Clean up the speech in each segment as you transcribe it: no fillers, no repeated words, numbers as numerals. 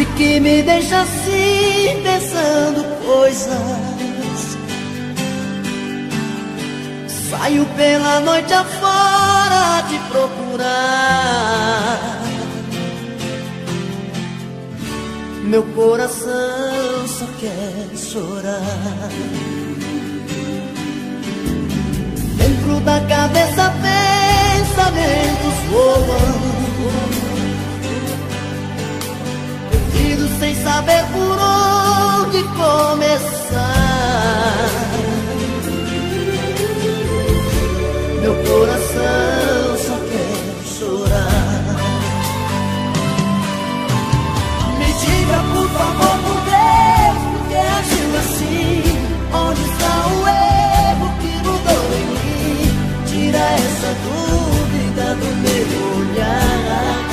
e que me deixa assim pensando coisas. Saio pela noite afora te procurar. Meu coração só quer chorar. Dentro da cabeça pensamentos voam, perdido sem saber por onde começar. Meu coração só quer chorar. Me diga por favor, por Deus, por que agiu assim? Onde está o erro que mudou em mim? Tira essa dúvida do meu olhar.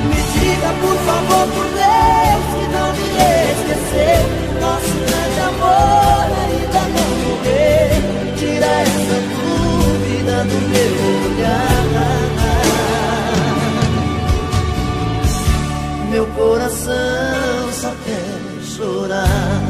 Me diga por favor, por Deus, que não me esqueceu. Nosso grande amor ainda não morreu. Tira essa dúvida do meu olhar. Meu coração só quer chorar.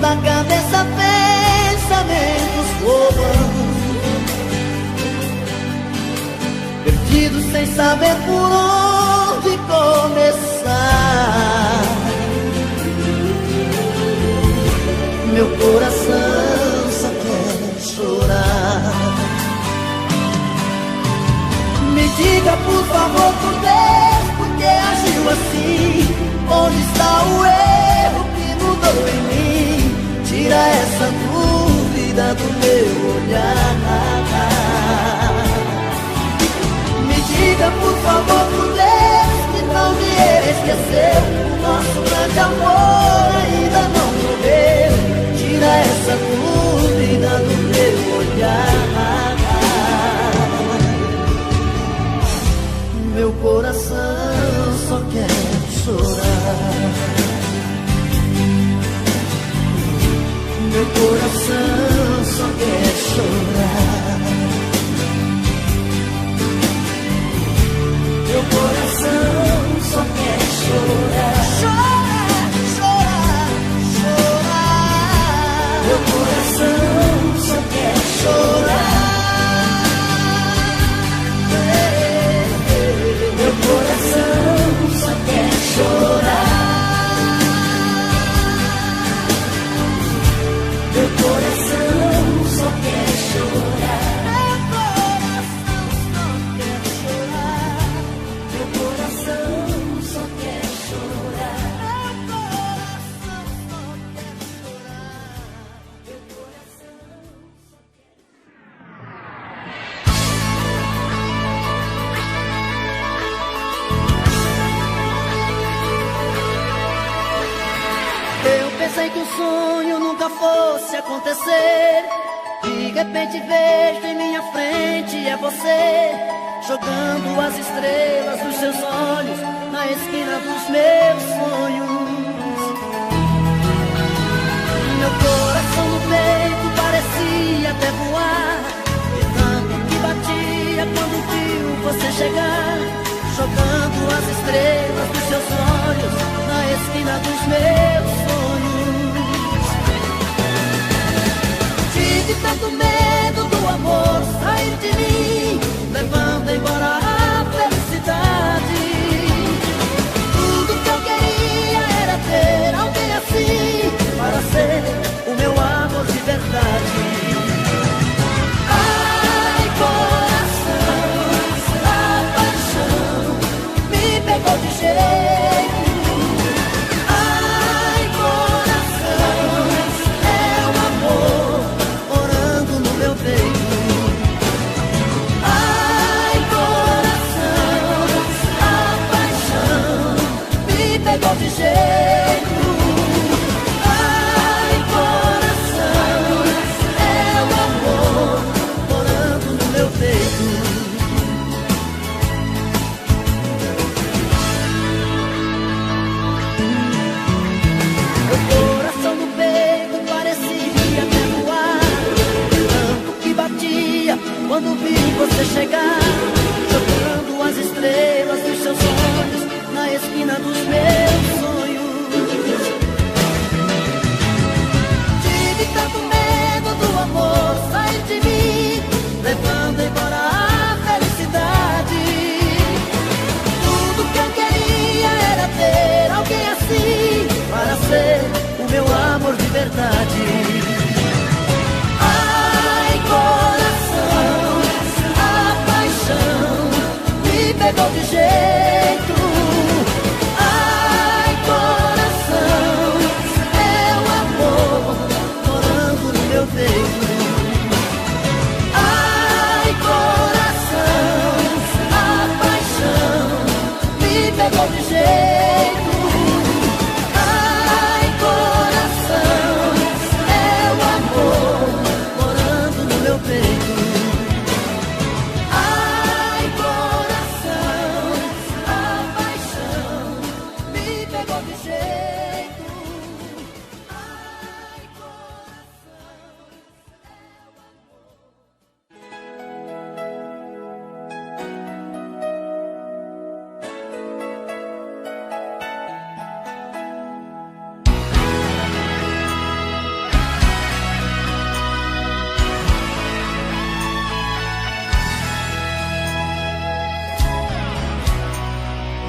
Da cabeça pensamentos voam, perdido sem saber por onde começar. Meu coração só quer chorar. Me diga por favor, por Deus, por que agiu assim? Onde está o erro que mudou em mim? Tira essa dúvida do meu olhar. Me diga por favor, por Deus, que não me esqueceu. O nosso grande amor ainda não morreu. Tira essa dúvida do meu olhar. Meu coração só quer chorar. Meu coração só quer chorar. Meu coração só quer chorar. Chorar, chorar, chorar. Meu coração só quer chorar. Meu coração só quer chorar. Meu coração só quer chorar. Meu coração só quer chorar. Meu coração só quer chorar. Eu pensei que o sonho nunca fosse acontecer. De repente vejo em minha frente é você, jogando as estrelas dos seus olhos na esquina dos meus sonhos. Meu coração no peito parecia até voar, de tanto que batia quando viu você chegar, jogando as estrelas dos seus olhos na esquina dos meus sonhos. Tive tanto medo do amor sair de mim, levando embora a felicidade. Tudo que eu queria era ter alguém assim, para ser o meu amor de verdade. Ai, coração, a paixão me pegou de jeito. Ai, coração, é o amor orando no meu amor de verdade. Ai, coração, a paixão me pegou de jeito. Ai, coração, é o amor morando no meu peito. Ai, coração, a paixão me pegou de jeito. Ai, coração, é o amor morando no meu peito. Ai, coração, a paixão me pegou de jeito. Ai, coração, é o amor.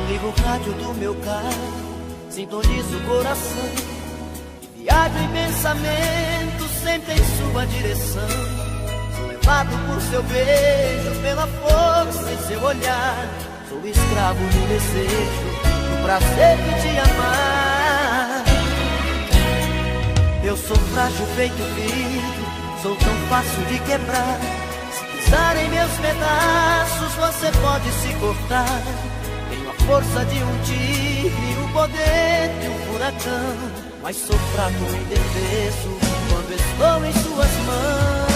Ligo o rádio do meu carro, sintonizo o coração e viajo em pensamento sempre em sua direção. Sou levado por seu beijo, pela força em seu olhar. Sou escravo do desejo, do prazer de te amar. Eu sou frágil feito vidro, sou tão fácil de quebrar. Se pisar em meus pedaços, você pode se cortar. Tenho a força de um tigre, o poder de um furacão, mas sou fraco e indefeso quando estou em suas mãos.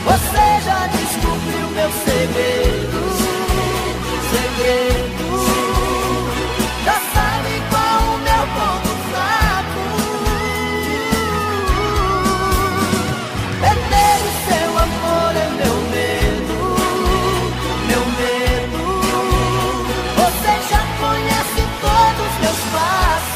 Você já descobriu meu segredo, já sabe qual o meu ponto fraco. Perder o seu amor é meu medo, meu medo. Você já conhece todos os meus passos.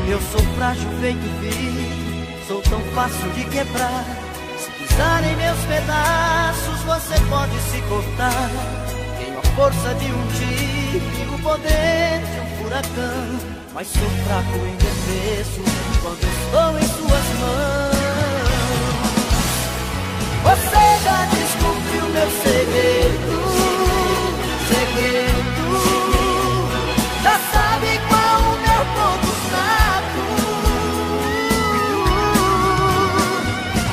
Eu sou frágil feito vidro, sou tão fácil de quebrar. Se pisar em meus pedaços, você pode se cortar. Tenho a força de um tigre, o poder de um furacão, mas sou fraco e indefeso quando estou em suas mãos. Você já descobriu meu segredo, já sabe qual o meu ponto fraco.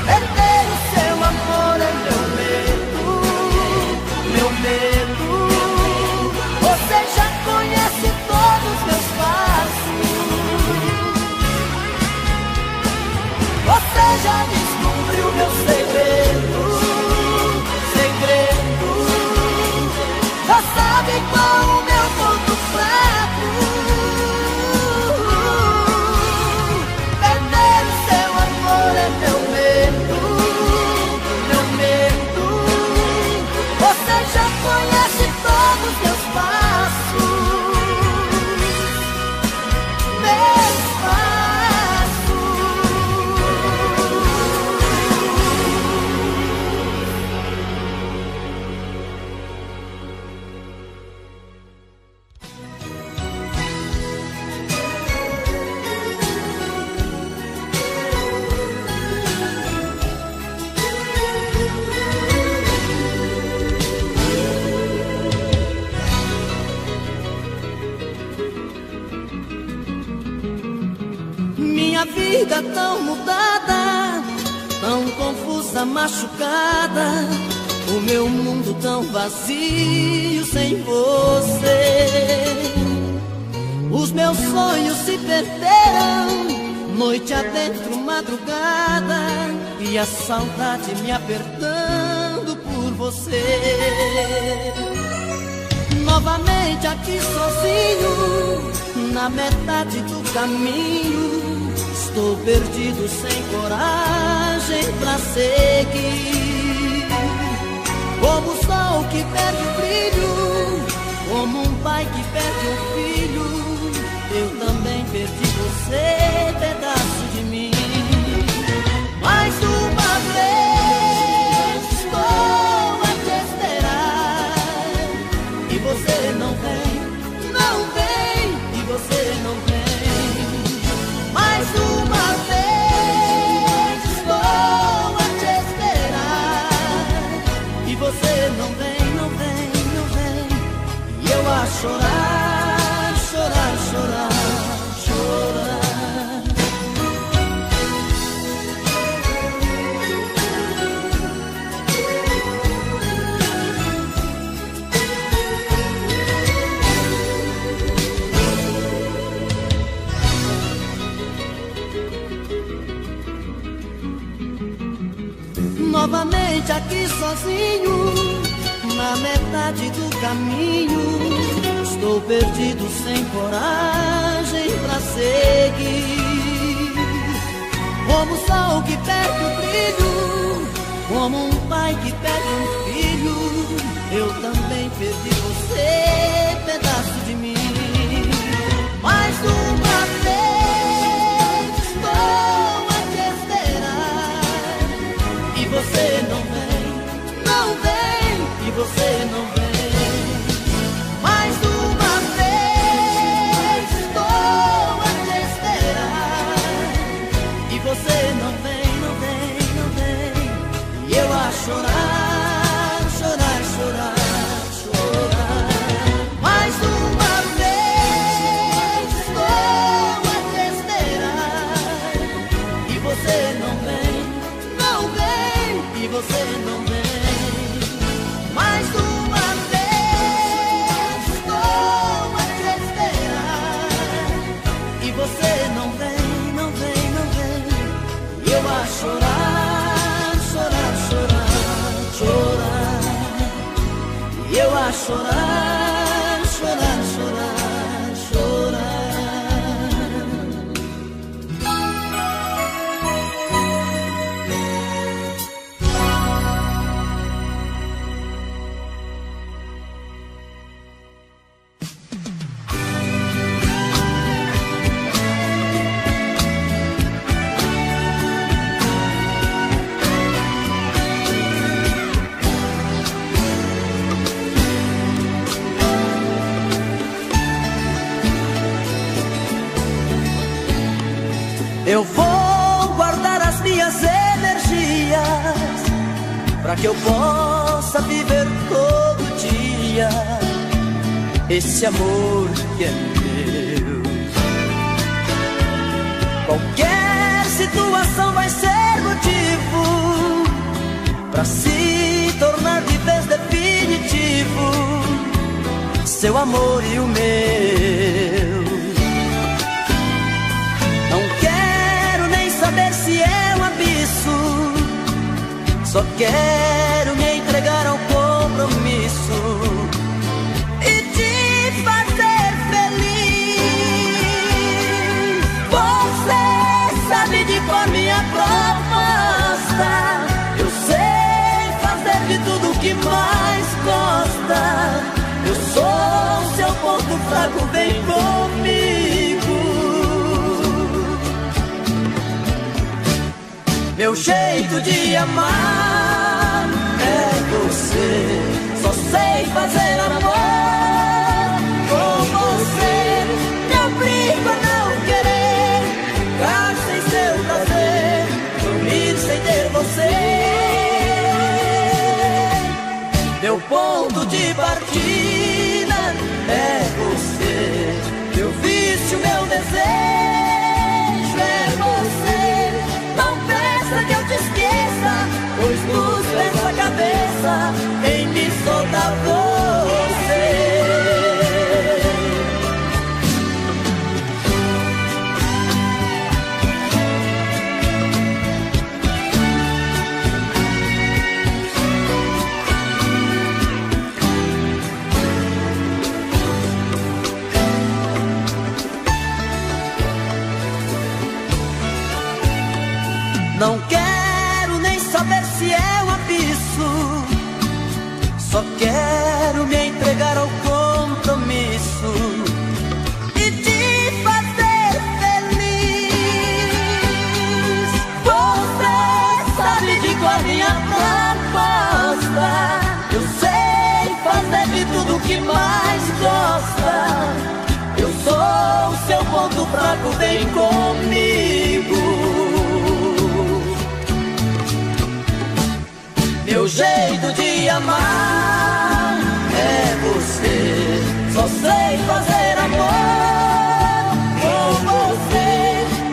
Perder o seu amor é meu medo, meu medo. Você já conhece todos os meus passos. Você já descobriu meu segredo, já sabe qual o meu ponto fraco. Perder o seu amor é meu medo, meu medo. Você já conhece todos os meus passos, meus passos. Minha vida tão mudada, tão confusa, machucada, o meu mundo tão vazio sem você. Os meus sonhos se perderam, noite adentro, madrugada, e a saudade me apertando por você. Novamente aqui sozinho, na metade do caminho, estou perdido sem coragem pra seguir. como o sol que perde o brilho, como um pai que perde um filho, eu também perdi você, pedaço de mim. Mais uma vez estou a te esperar e você não vem, não vem, e você não vem. Mais uma vez estou a te esperar e você não vem, não vem, não vem. E eu a chorar, chorar, chorar, chorar. Novamente aqui sozinho, na metade do caminho, estou perdido sem coragem pra seguir. Como o sol que perde o brilho, como um pai que perde um filho, eu também perdi você, pedaço de mim. Mais uma vez estou a te esperar e você não vem, não vem, e você não vem. Mais uma vez estou a te esperar e você não vem, não vem, não vem. E eu a chorar, chorar, chorar, chorar. Mais uma vez estou a te esperar e você não vem, não vem, e você não vem. Mais uma vez estou a te esperar e você não vem, não vem, não vem. E eu a chorar, chorar, chorar, chorar. E eu a chorar, chorar, chorar, chorar. Eu vou guardar as minhas energias para que eu possa viver todo dia esse amor que é meu. Qualquer situação vai ser motivo para se tornar de vez definitivo seu amor e o meu. Saber se é um abismo, só quero me entregar ao compromisso e te fazer feliz. Você sabe de cor minha proposta, eu sei fazer de tudo que mais gosta. Eu sou seu ponto fraco, vem comigo. Meu jeito de amar é você, só sei fazer amor com você. Me obrigo a não querer ficar sem seu prazer, dormir sem ter você. Meu ponto de partida é você, meu vício, meu desejo é você. Que eu te esqueça, pois nos pés da cabeça em me soltar você. Não quero nem saber se é um abismo, só quero me entregar ao compromisso e te fazer feliz. Você sabe de qual a minha proposta. Eu sei fazer de tudo que mais gosta. Eu sou o seu ponto fraco, vem comigo. Meu jeito de amar é você. Só sei fazer amor com você.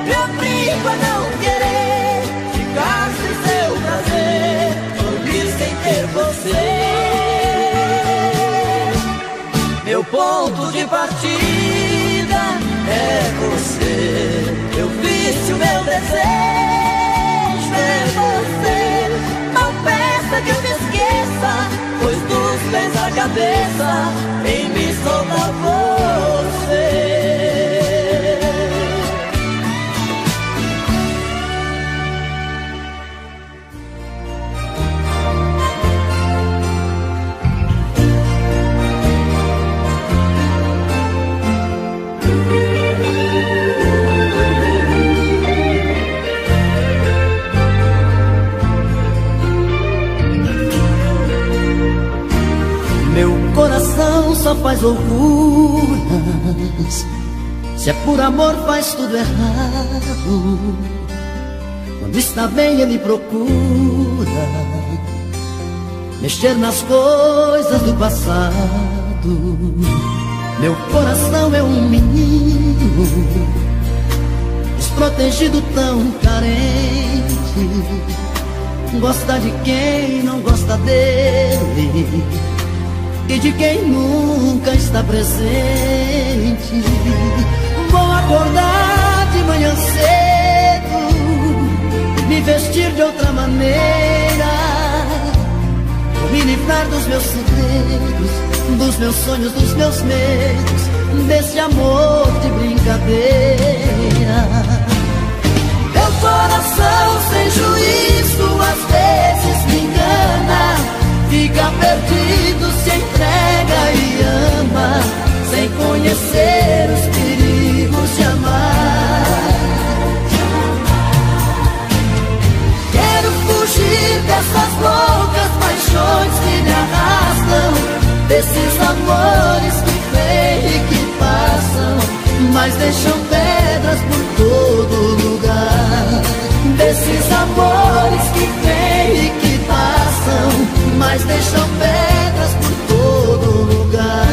Me obrigo a não querer ficar sem seu prazer, dormir sem ter você. Meu ponto de partida é você. Meu vício, meu desejo é você. Não peça que eu me esqueça, pois dos pés à cabeça em mim só dá você. Coração só faz loucuras, se é por amor faz tudo errado. Quando está bem ele procura mexer nas coisas do passado. Meu coração é um menino desprotegido, tão carente. Gosta de quem não gosta dele e de quem nunca está presente. Vou acordar de manhã cedo, me vestir de outra maneira. Vou me livrar dos meus segredos, dos meus sonhos, dos meus medos, desse amor de brincadeira. Meu coração sem juízo às vezes me engana, fica perdido, se entrega e ama, sem conhecer os perigos de amar. Quero fugir dessas loucas paixões que me arrastam, desses amores que vêm e que passam, mas deixam pedras por todo lugar. Desses amores que vêm e que passam, mas deixam pedras por todo lugar.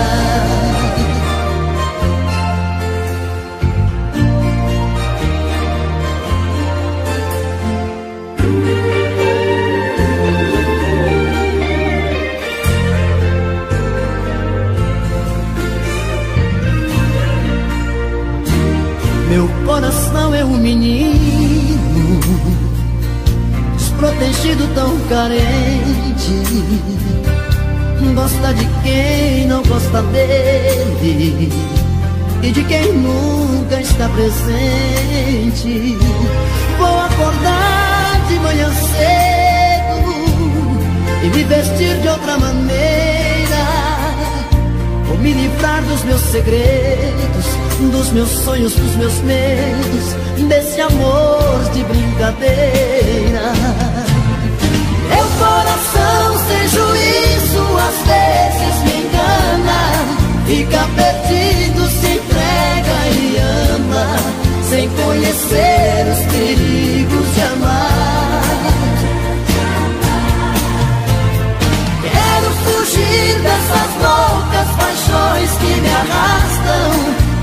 Meu coração é um menino desprotegido, tão carente. Gosta de quem não gosta dele e de quem nunca está presente. Vou acordar de manhã cedo e me vestir de outra maneira. Vou me livrar dos meus segredos, dos meus sonhos, dos meus medos, desse amor de brincadeira. Meu coração sem juízo às vezes me engana, fica perdido, se entrega e ama, sem conhecer os perigos de amar. Quero fugir dessas loucas paixões que me arrastam,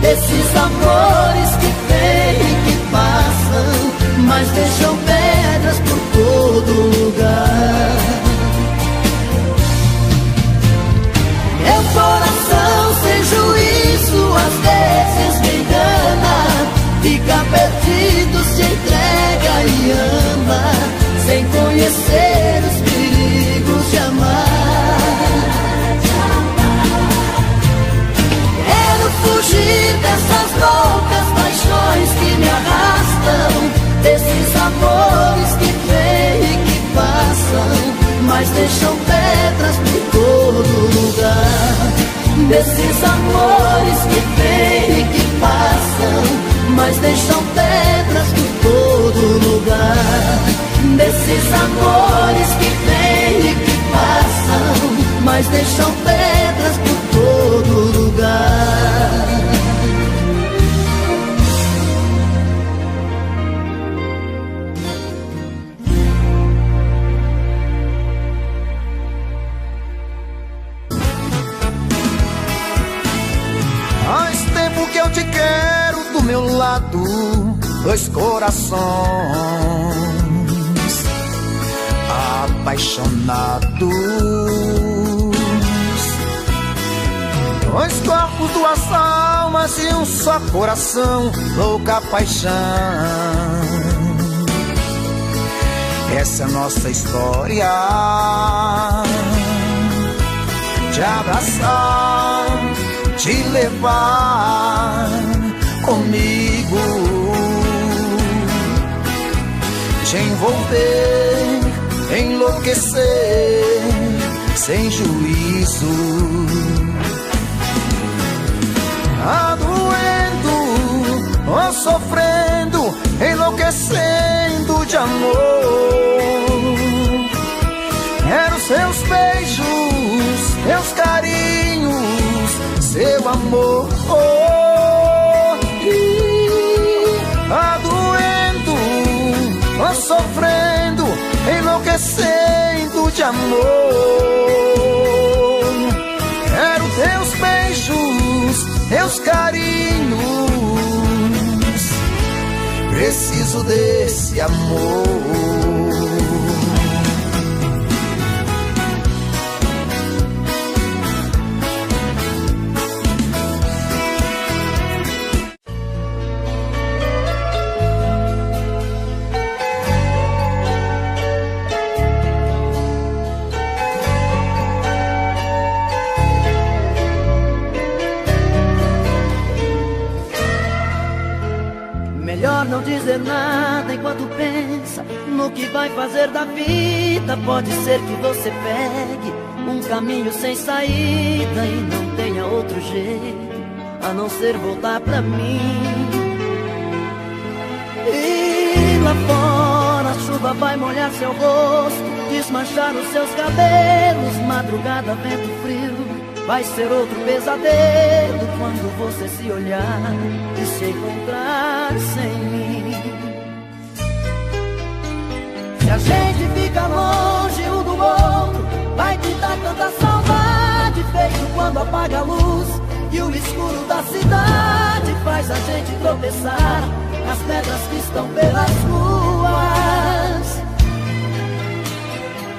desses amores que vêm e que passam, mas deixam pedras por todo lugar. Meu coração sem juízo às vezes me engana, fica perdido, se entrega e ama, sem conhecer os perigos de amar. Quero fugir dessas loucas paixões que me arrastam, desses amores que vêm e que passam, mas deixam pedras por todo mas deixam pedras por todo lugar. Desses amores que vêm e que passam, mas deixam pedras por todo lugar. Faz tempo que eu te quero do meu lado, dois corações apaixonados, dois corpos, duas almas e um só coração, louca paixão. Essa é a nossa história, te abraçar, te levar comigo, te envolver, enlouquecer sem juízo, doendo ou sofrendo, enlouquecendo de amor. Quero seus beijos, teus carinhos, seu amor. Doendo ou sofrendo, enlouquecendo de amor. Quero teus beijos, teus carinhos, preciso desse amor. Melhor não dizer nada enquanto pensa no que vai fazer da vida. Pode ser que você pegue um caminho sem saída e não tenha outro jeito a não ser voltar pra mim. E lá fora a chuva vai molhar seu rosto, desmanchar os seus cabelos. Madrugada, vento frio, vai ser outro pesadelo quando você se olhar e se encontrar sem mim. Se a gente fica longe um do outro, vai gritar tanta saudade, feito quando apaga a luz e o escuro da cidade faz a gente tropeçar nas pedras que estão pelas ruas.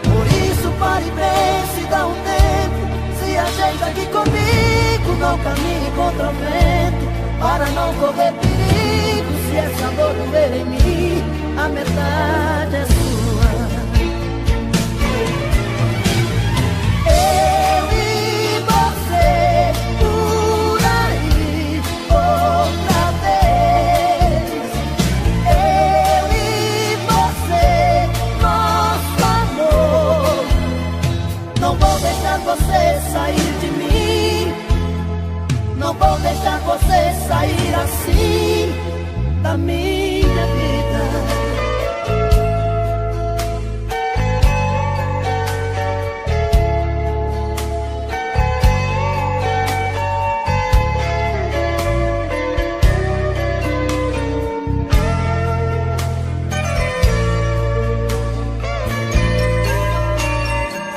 Por isso pare e pense, dá um tempo, se ajeita aqui comigo, não caminhe contra o vento, para não correr perigo. Se essa dor doer em mim, a metade é sua. Eu e você por aí outra vez. Eu e você, nosso amor. Não vou deixar você sair de mim, não vou deixar você sair assim da minha vida.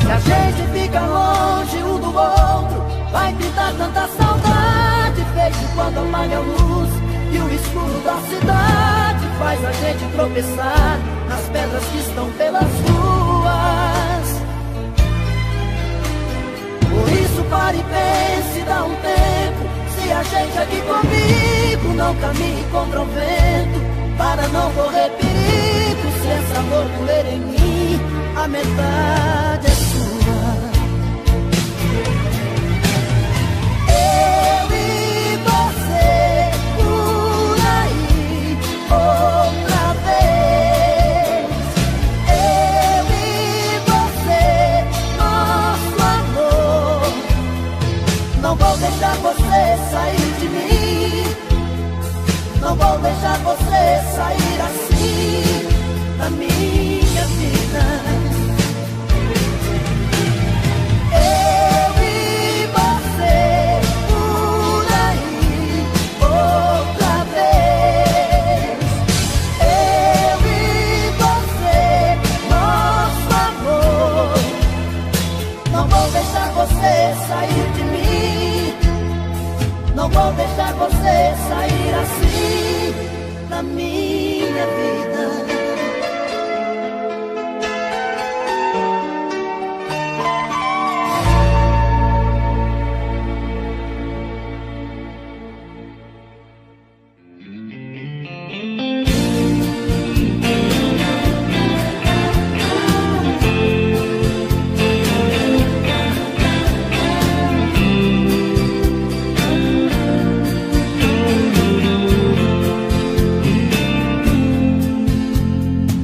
Se a gente fica longe um do outro, vai gritar tanta saudade, feito quando apaga a luz e o escuro da cidade faz a gente tropeçar nas pedras que estão pelas ruas. Por isso pare e pense, dá um tempo, se ajeite aqui comigo, não caminhe contra o vento, para não correr perigo. Se essa dor doer em mim, a metade é sua. Outra vez, eu e você, nosso amor. Não vou deixar você sair de mim, não vou deixar sair de mim. Não vou deixar você sair assim da minha vida.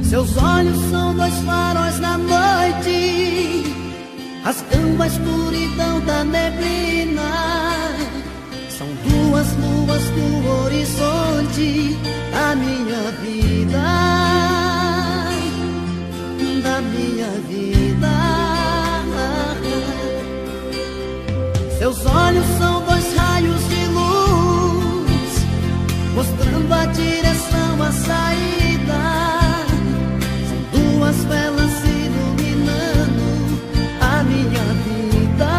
Seus olhos são dois faróis na noite, rasgando a escuridão da neblina. São duas luas no horizonte da minha vida, da minha vida. Seus olhos são dois raios de luz, mostrando a direção, a saída. Duas velas iluminando a minha vida,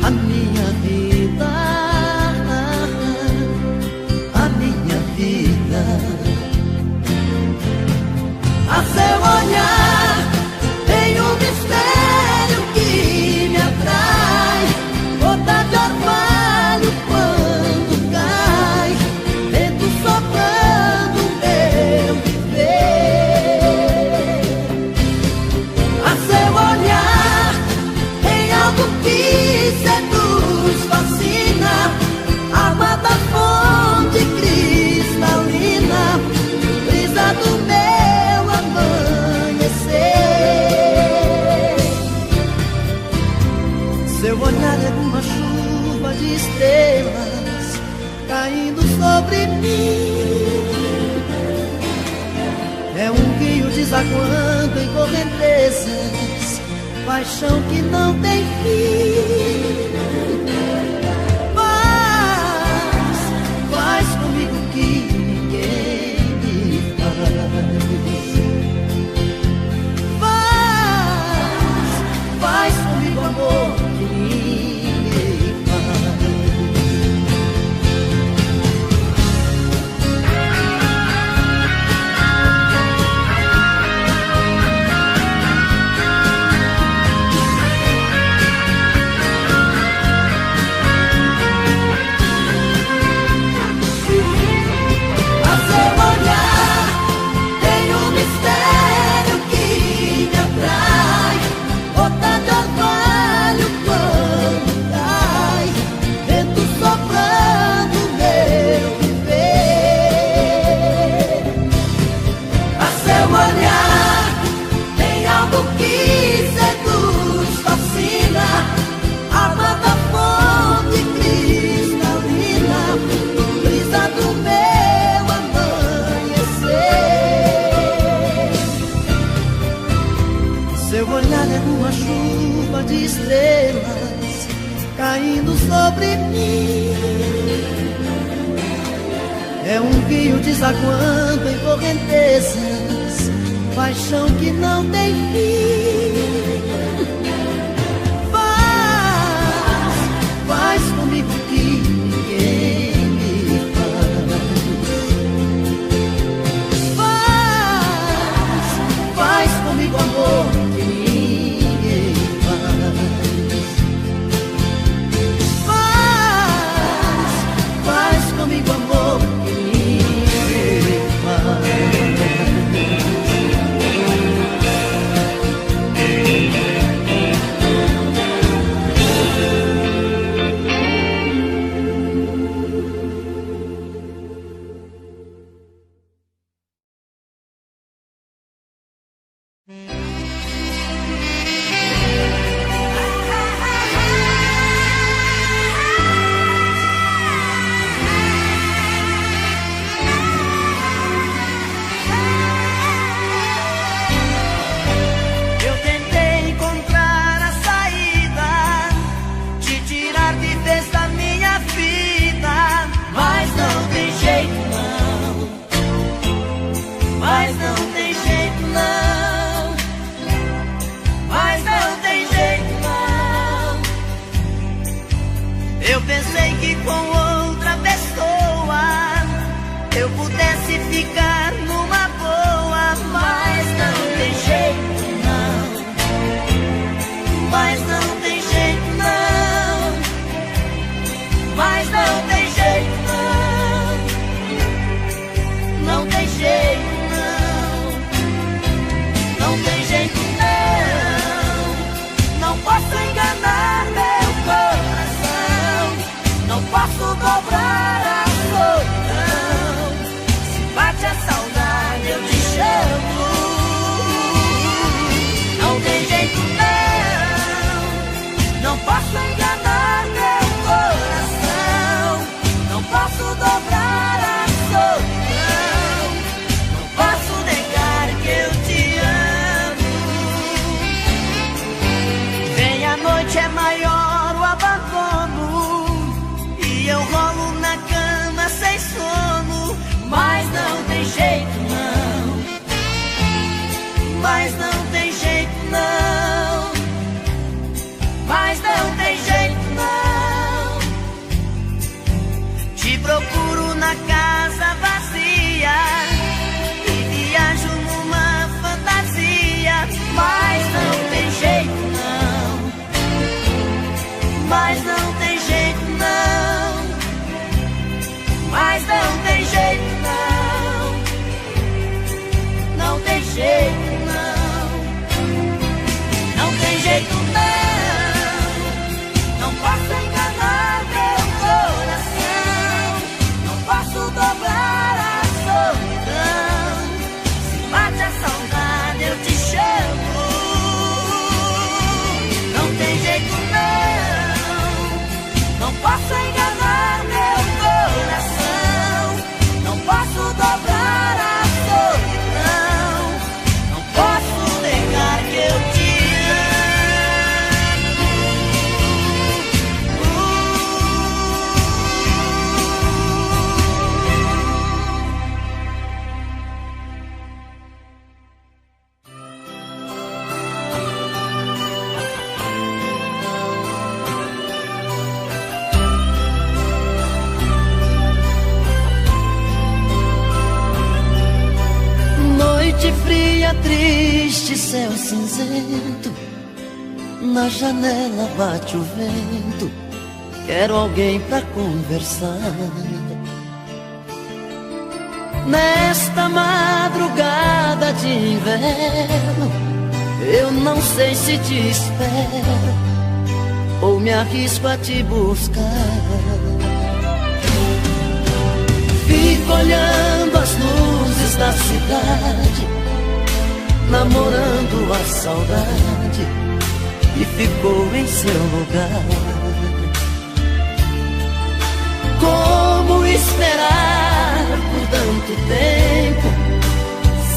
a minha vida, a minha vida. A seu olhar tem um mistério que me atrai, gota de orvalho quando cai, vento soprando meu viver. A seu olhar tem algo que seduz, fascina, água da fonte cristalina, brisa do meu amanhecer. Seu olhar é uma chuva de estrelas caindo sobre mim. É um rio desaguando em correntezas, paixão que não tem fim. Faz comigo que ninguém me faz. Faz comigo amor que ninguém faz. Seu olhar é uma chuva de estrelas caindo sobre mim. É um rio desaguando em correntezas, paixão que não tem fim. Faz comigo que ninguém me faz comigo amor que ninguém faz comigo amor que ninguém faz. cinzento, na janela bate o vento. Quero alguém pra conversar. Nesta madrugada de inverno, eu não sei se te espero ou me arrisco a te buscar. Fico olhando as luzes da cidade, namorando a saudade que ficou em seu lugar. Como esperar por tanto tempo,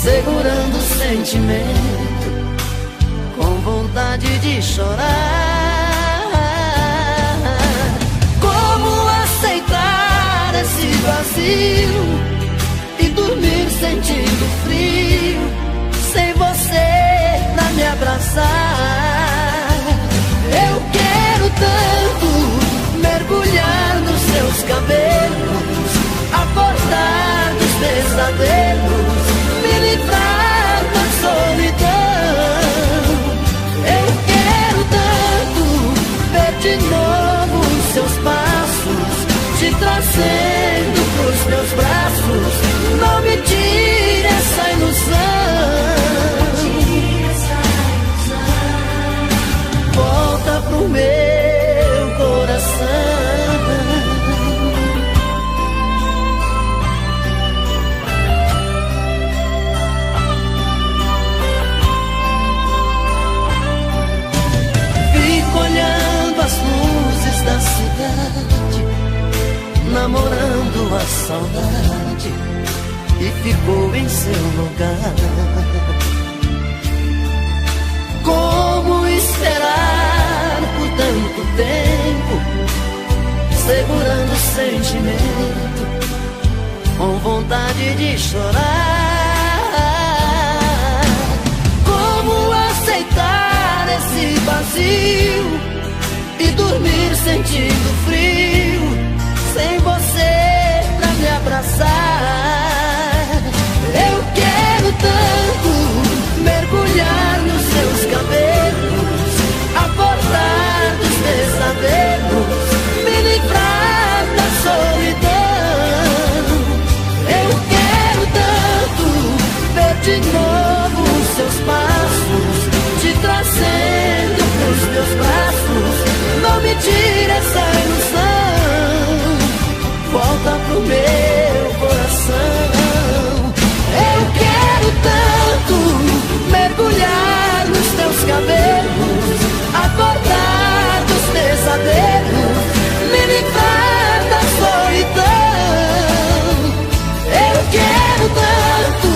segurando o sentimento, com vontade de chorar? Como aceitar esse vazio e dormir sentindo frio, sem você pra me abraçar? Eu quero tanto mergulhar nos seus cabelos, acordar dos pesadelos, me livrar da solidão. Eu quero tanto ver de novo os seus passos, te trazendo pros meus braços. Não me tire essa ilusão, volta pro meu coração. Fico olhando as luzes da cidade, namorando a saudade que ficou em seu lugar. Como esperar por tanto tempo, segurando o sentimento, com vontade de chorar? Como aceitar esse vazio e dormir sentindo frio, sem você pra me abraçar? Eu quero tanto mergulhar nos seus cabelos, acordar dos pesadelos, me livrar da solidão. Eu quero tanto ver de novo os seus passos, te trazendo pros meus braços. Não me tire essa ilusão, volta pro meu coração. Eu quero tanto mergulhar nos teus cabelos, acordar dos pesadelos, me livrar da solidão. Eu quero tanto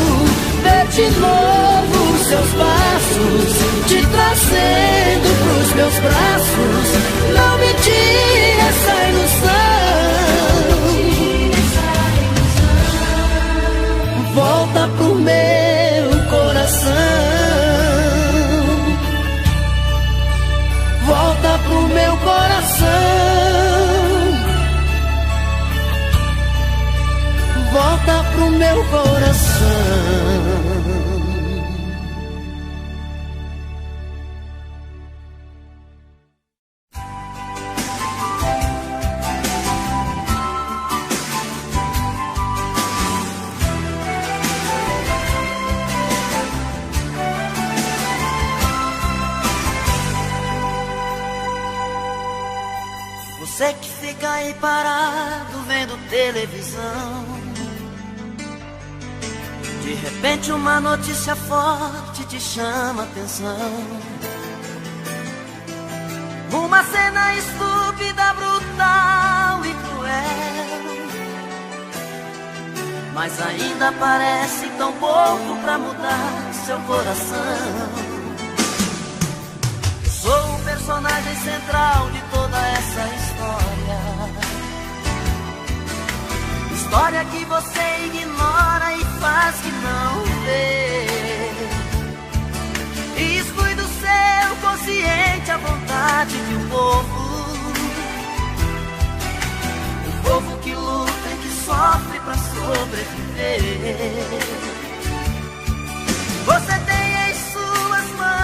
ver de novo os seus passos, te trazendo pros meus braços. Não me tire essa ilusão, volta pro meu coração, volta pro meu coração, volta pro meu coração. Você que fica aí parado vendo televisão, de repente uma notícia forte te chama a atenção. Uma cena estúpida, brutal e cruel, mas ainda parece tão pouco pra mudar seu coração. Sou o personagem central de toda essa história, história que você ignora e faz que não vê, e exclui do seu consciente a vontade de um povo que luta e que sofre pra sobreviver. Você tem em suas mãos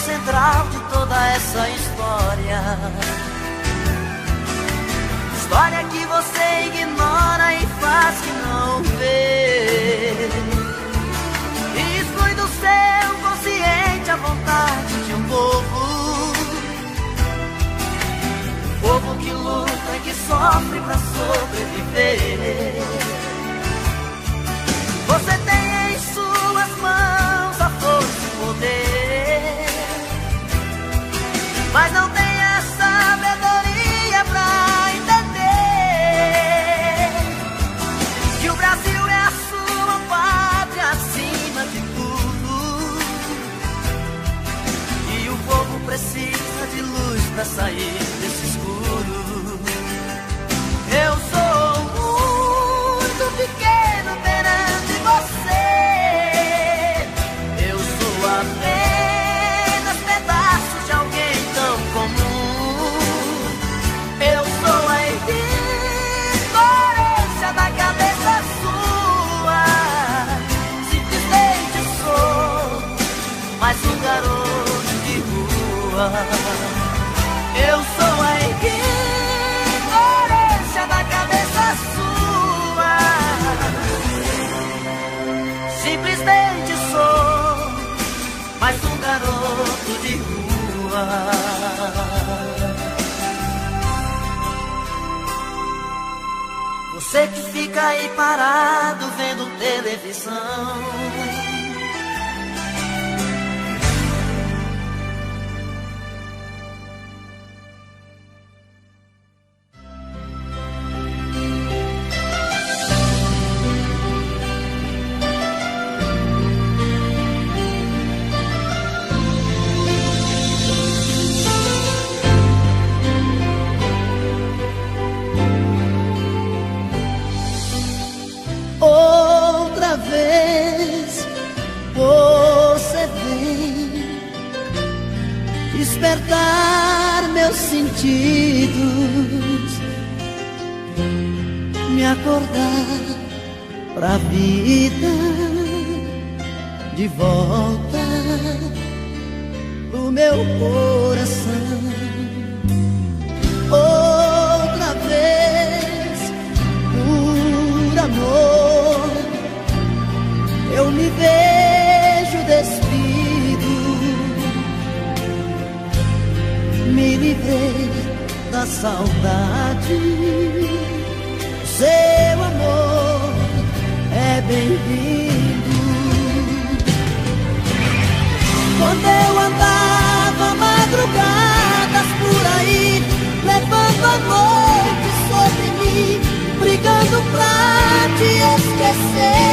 central de toda essa história. História que você ignora e faz que não vê. E exclui do seu consciente a vontade de um povo. Povo que luta e que sofre pra sobreviver. Você tem em suas mãos a força e o poder, mas não tem a sabedoria pra entender que o Brasil é a sua pátria acima de tudo. E o povo precisa de luz pra sair desse escuro. Eu sou muito pequeno perante você. Eu sou apenas pedaço de alguém tão comum. Eu sou a incoerência da cabeça sua. Simplesmente sou mais um garoto de rua. Eu sou a incoerência da cabeça sua. Simplesmente sou mais um garoto de rua. Você que fica aí parado vendo televisão, outra vez você vem despertar meus sentidos, me acordar pra vida de volta pro meu coração. Outra vez, por amor, eu me vejo despido. Me livrei da saudade. Seu amor é bem-vindo. Quando eu andava madrugadas por aí, levando a noite sobre mim, brigando pra te esquecer.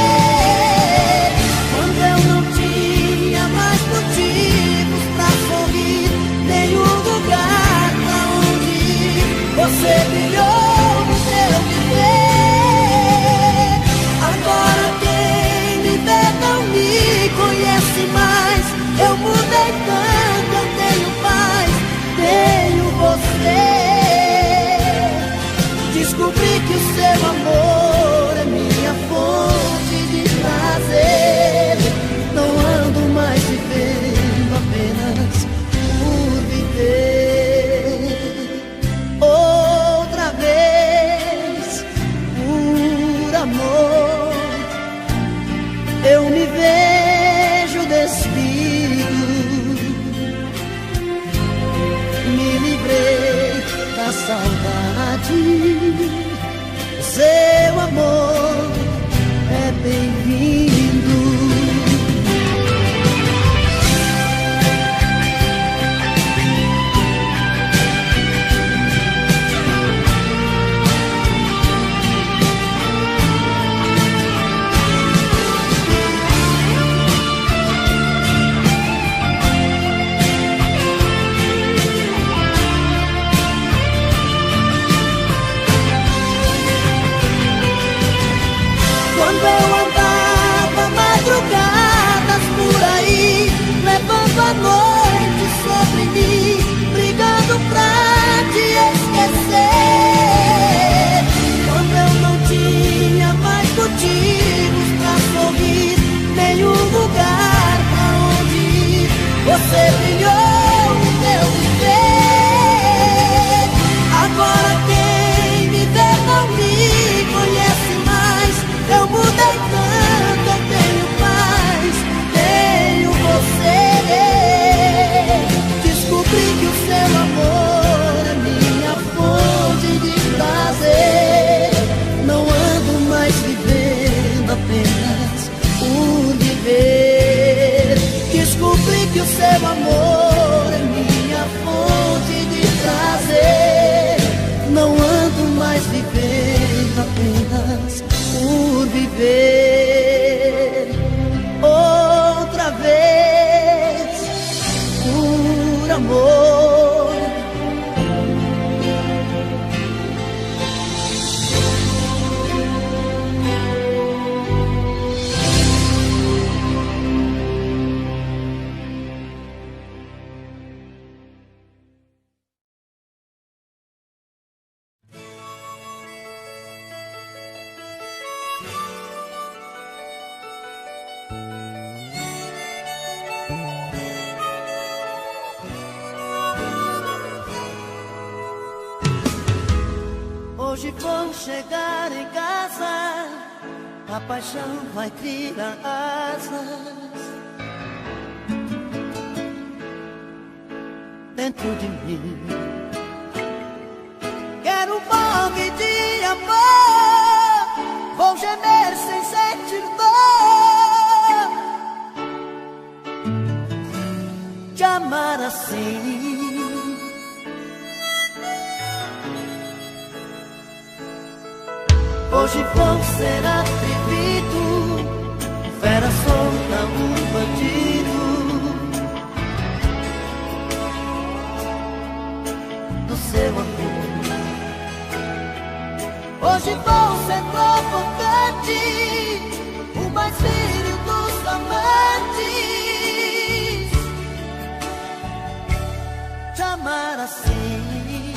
Quando eu não tinha mais motivos pra sorrir, nenhum lugar pra onde ir, você brilhou no meu viver. Agora quem me vê não me conhece mais. Eu mudei tanto, eu tenho paz, tenho você. Descobri que o seu amor é minha fonte de prazer. Não ando mais vivendo apenas por viver. Outra vez, por amor, eu me vejo despido. Me livrei da saudade. Seu amor é bem-vindo. Quando eu andava madrugadas por aí, levando a noite sobre mim, brigando pra te esquecer. Quando eu não tinha mais motivos pra sorrir, nenhum lugar pra onde ir, você brilhou por amor. Hoje vou chegar em casa, a paixão vai criar asas dentro de mim. Quero um pouco de amor, vou gemer sem sentir dor. Te amar assim, hoje vou ser atrevido, fera solta, um bandido do seu amor. Hoje vou ser provocante, o mais filho dos amantes. Te amar assim,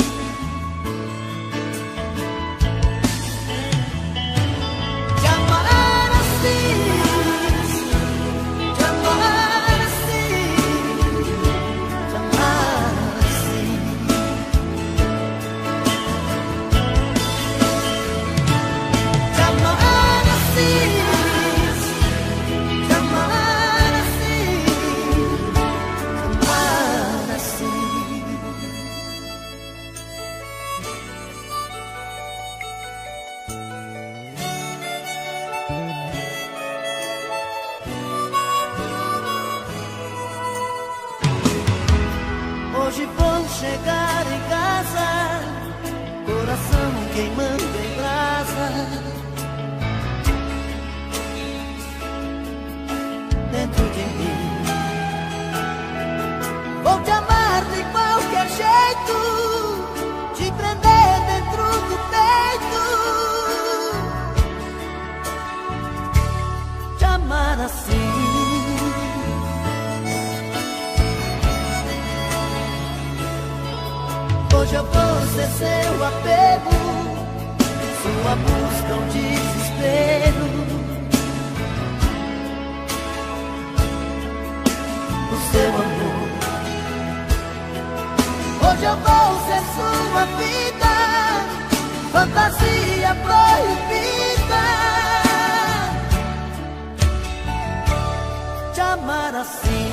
hoje vou chegar em casa, coração queimando em brasa dentro de mim. Vou te amar de qualquer jeito, te prender dentro do peito. Te amar assim, hoje eu vou ser seu apego, sua busca, um desespero do seu amor. Hoje eu vou ser sua vida, fantasia proibida. Te amar assim,